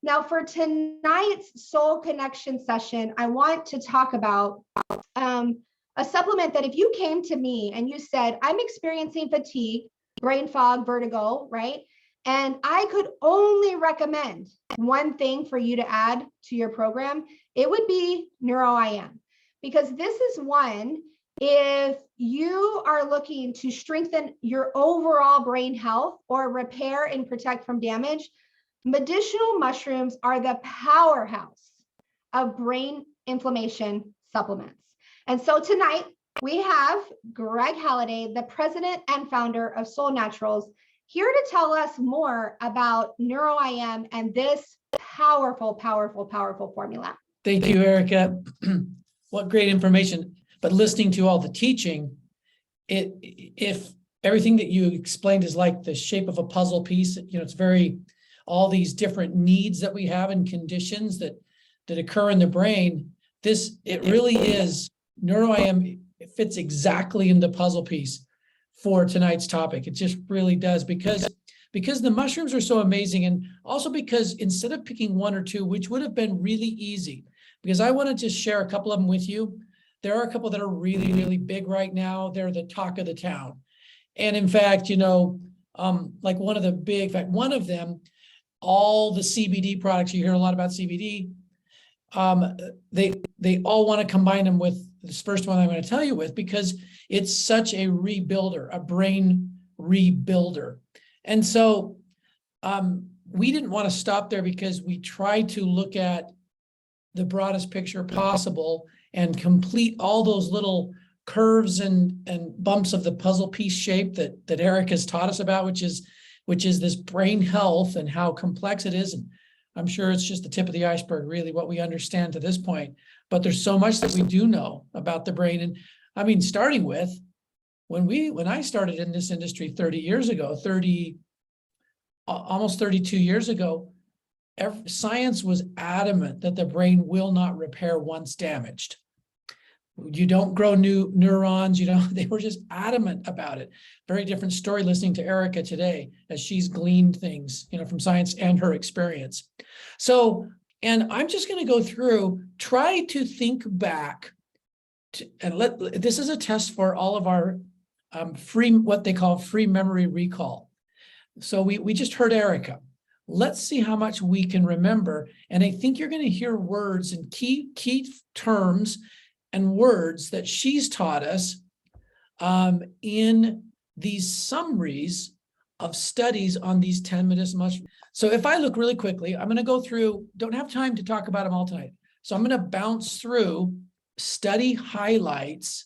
Now for tonight's soul connection session, I want to talk about a supplement that if you came to me and you said, I'm experiencing fatigue, brain fog, vertigo, right? And I could only recommend one thing for you to add to your program, it would be NeuroIM. Because this is one, if you are looking to strengthen your overall brain health or repair and protect from damage, medicinal mushrooms are the powerhouse of brain inflammation supplements. And so tonight we have Greg Halliday, the president and founder of Solle Naturals, here to tell us more about NeuroIM and this powerful, powerful, powerful formula. Thank you, Erica. What great information. But listening to all the teaching, if everything that you explained is like the shape of a puzzle piece, it's very, all these different needs that we have and conditions that occur in the brain, it really is, NeuroIM, it fits exactly in the puzzle piece for tonight's topic. It just really does, because the mushrooms are so amazing, and also because instead of picking one or two, which would have been really easy, because I want to just share a couple of them with you. There are a couple that are really, really big right now. They're the talk of the town. And in fact, like one of them, all the CBD products, you hear a lot about CBD, they all want to combine them with this first one I'm going to tell you with, because it's such a rebuilder, a brain rebuilder. And so we didn't want to stop there, because we tried to look at the broadest picture possible and complete all those little curves and bumps of the puzzle piece shape that Eric has taught us about, which is this brain health and how complex it is. And I'm sure it's just the tip of the iceberg, really, what we understand to this point. But there's so much that we do know about the brain. And I mean, starting with when I started in this industry 30 years ago, almost 32 years ago, science was adamant that the brain will not repair once damaged. You don't grow new neurons, they were just adamant about it. Very different story listening to Erica today, as she's gleaned things, from science and her experience. So, and I'm just going to go through, try to think back to, and this is a test for all of our what they call free memory recall. So we just heard Erica. Let's see how much we can remember. And I think you're going to hear words and key terms and words that she's taught us in these summaries of studies on these 10 medicinal mushrooms. So if I look really quickly, I'm going to go through, don't have time to talk about them all tonight. So I'm going to bounce through study highlights,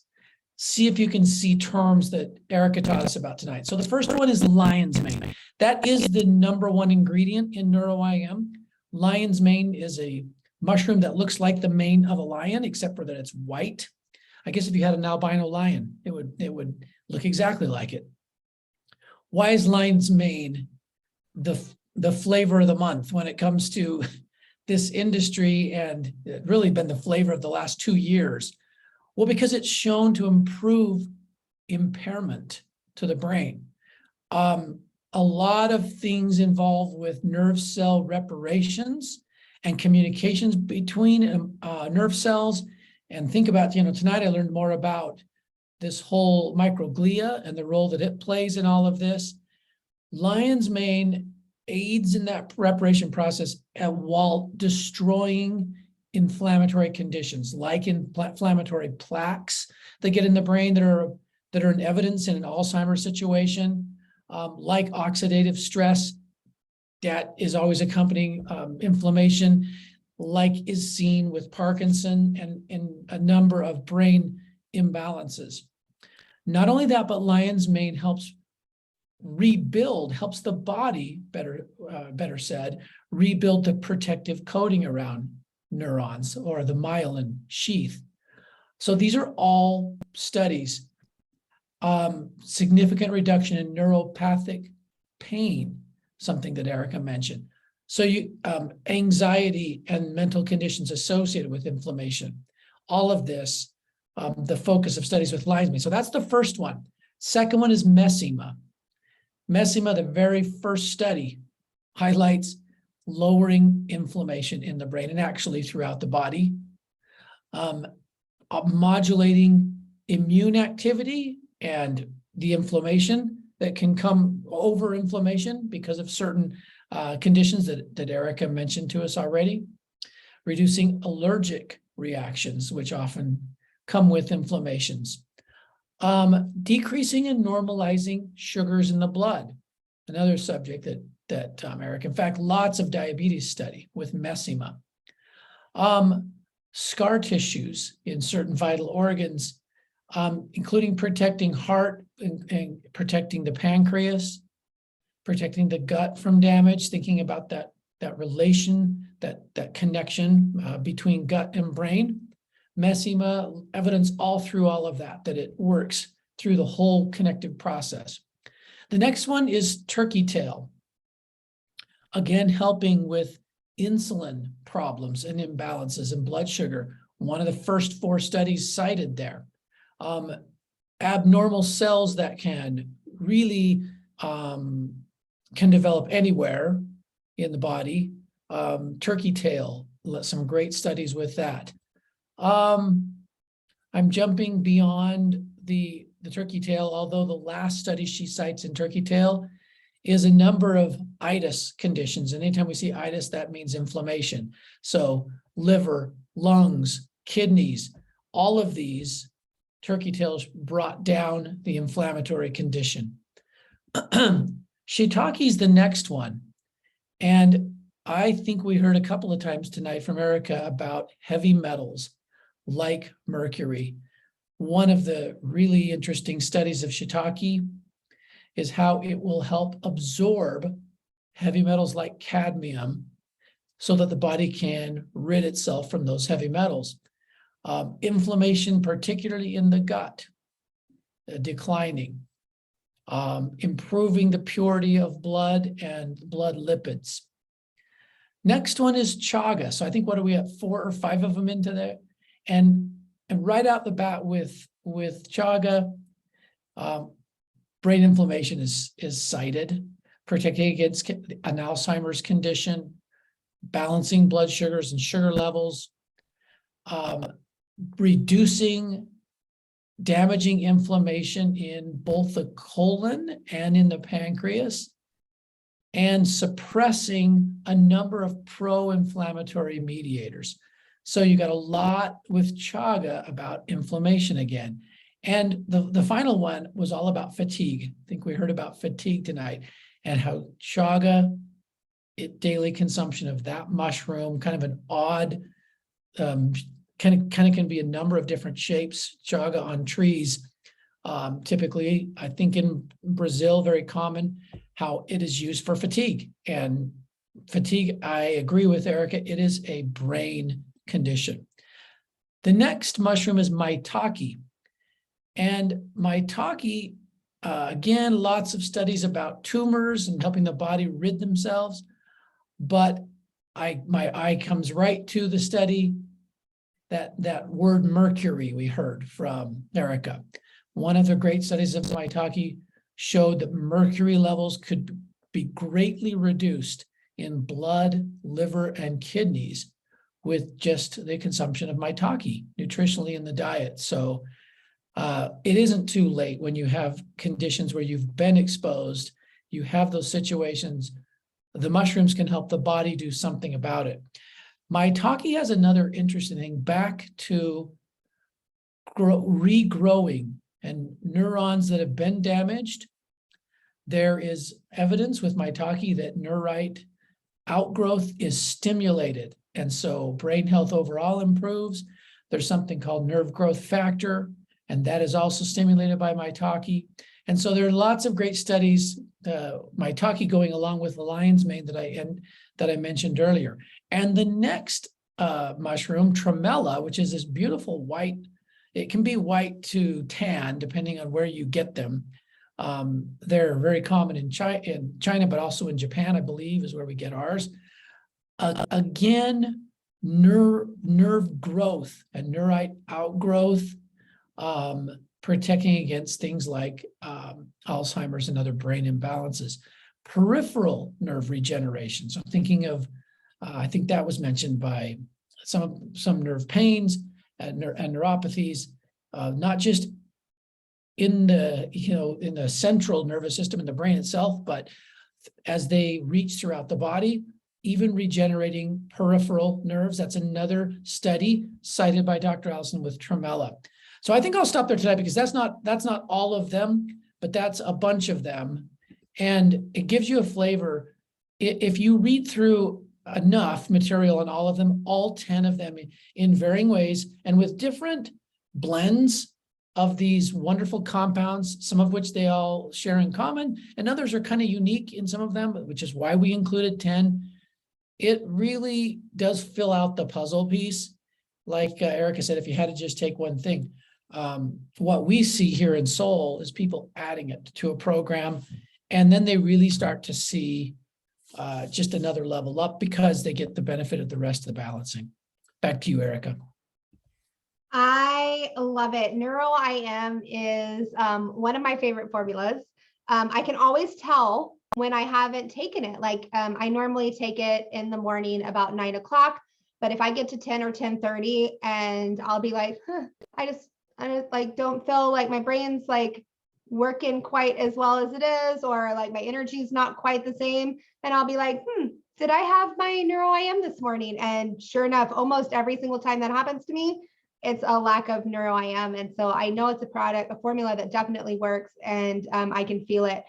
see if you can see terms that Erica taught us about tonight. So the first one is lion's mane. That is the #1 ingredient in NeuroIM. Lion's mane is a mushroom that looks like the mane of a lion, except for that it's white. I guess if you had an albino lion, it would look exactly like it. Why is lion's mane the flavor of the month when it comes to this industry, and it's really been the flavor of the last 2 years? Well, because it's shown to improve impairment to the brain. A lot of things involved with nerve cell reparations and communications between nerve cells. And think about, tonight I learned more about this whole microglia and the role that it plays in all of this. Lion's mane aids in that reparation process while destroying inflammatory conditions, like inflammatory plaques that get in the brain that are in evidence in an Alzheimer's situation, like oxidative stress that is always accompanying inflammation, like is seen with Parkinson and a number of brain imbalances. Not only that, but lion's mane helps the body, better said, rebuild the protective coating around neurons, or the myelin sheath. So these are all studies. Significant reduction in neuropathic pain, something that Erica mentioned. So anxiety and mental conditions associated with inflammation. All of this, the focus of studies with lion's mane. So that's the first one. Second one is Mesima. Mesima, the very first study, highlights lowering inflammation in the brain and actually throughout the body, modulating immune activity and the inflammation that can come over inflammation because of certain conditions that Erica mentioned to us already, reducing allergic reactions, which often come with inflammations, decreasing and normalizing sugars in the blood, another subject that Erica, in fact, lots of diabetes study with Mesima. Scar tissues in certain vital organs, including protecting heart and protecting the pancreas, protecting the gut from damage, thinking about that relation, that connection between gut and brain. Mesima, evidence all through all of that it works through the whole connective process. The next one is turkey tail. Again, helping with insulin problems and imbalances in blood sugar. One of the first 4 studies cited there. Abnormal cells that can really can develop anywhere in the body. Turkey tail, some great studies with that. I'm jumping beyond the turkey tail, although the last study she cites in turkey tail is a number of itis conditions. And anytime we see itis, that means inflammation. So liver, lungs, kidneys, all of these turkey tails brought down the inflammatory condition. Shiitake is the next one. And I think we heard a couple of times tonight from Erica about heavy metals like mercury. One of the really interesting studies of Shiitake is how it will help absorb heavy metals like cadmium so that the body can rid itself from those heavy metals. Inflammation, particularly in the gut, declining, improving the purity of blood and blood lipids. Next one is Chaga. So I think, what are we at, 4 or 5 of them into there? And right out the bat with Chaga, brain inflammation is cited, protecting against an Alzheimer's condition, balancing blood sugars and sugar levels, reducing damaging inflammation in both the colon and in the pancreas, and suppressing a number of pro-inflammatory mediators. So you got a lot with Chaga about inflammation again. And the final one was all about fatigue. I think we heard about fatigue tonight, and how Chaga, daily consumption of that mushroom, kind of an odd, kind of can be a number of different shapes, Chaga on trees. Typically, I think in Brazil, very common, how it is used for fatigue. And fatigue, I agree with Erica, it is a brain condition. The next mushroom is Maitake. And Maitake, again, lots of studies about tumors and helping the body rid themselves. But my eye comes right to the study, that word mercury we heard from Erica. One of the great studies of Maitake showed that mercury levels could be greatly reduced in blood, liver, and kidneys with just the consumption of Maitake nutritionally in the diet. So it isn't too late when you have conditions where you've been exposed, you have those situations, the mushrooms can help the body do something about it. Maitake has another interesting thing, back to regrowing and neurons that have been damaged. There is evidence with Maitake that neurite outgrowth is stimulated, and so brain health overall improves. There's something called nerve growth factor, and that is also stimulated by Maitake. And so there are lots of great studies, Maitake going along with the lion's mane that I mentioned earlier. And the next mushroom, Tremella, which is this beautiful white, it can be white to tan depending on where you get them. They're very common in China, but also in Japan, I believe, is where we get ours. Again, nerve growth and neurite outgrowth, protecting against things like Alzheimer's and other brain imbalances. Peripheral nerve regeneration. So thinking of I think that was mentioned by some nerve pains and neuropathies, not just in the, in the central nervous system in the brain itself, but as they reach throughout the body, even regenerating peripheral nerves. That's another study cited by Dr. Allison with Tremella. So I think I'll stop there today because that's not all of them, but that's a bunch of them. And it gives you a flavor. If you read through enough material on all of them, all 10 of them in varying ways and with different blends of these wonderful compounds, some of which they all share in common, and others are kind of unique in some of them, which is why we included 10. It really does fill out the puzzle piece. Like Erica said, if you had to just take one thing, what we see here in Soul is people adding it to a program, and then they really start to see just another level up because they get the benefit of the rest of the balancing. Back to you, Erica. I love it. NeuroIM is one of my favorite formulas. I can always tell when I haven't taken it. Like I normally take it in the morning about 9 o'clock, but if I get to 10 or 10:30 and I'll be like, I just like don't feel like my brain's like working quite as well as it is, or like my energy is not quite the same. And I'll be like, did I have my NeuroIM this morning? And sure enough, almost every single time that happens to me, it's a lack of NeuroIM. And so I know it's a formula that definitely works, and I can feel it.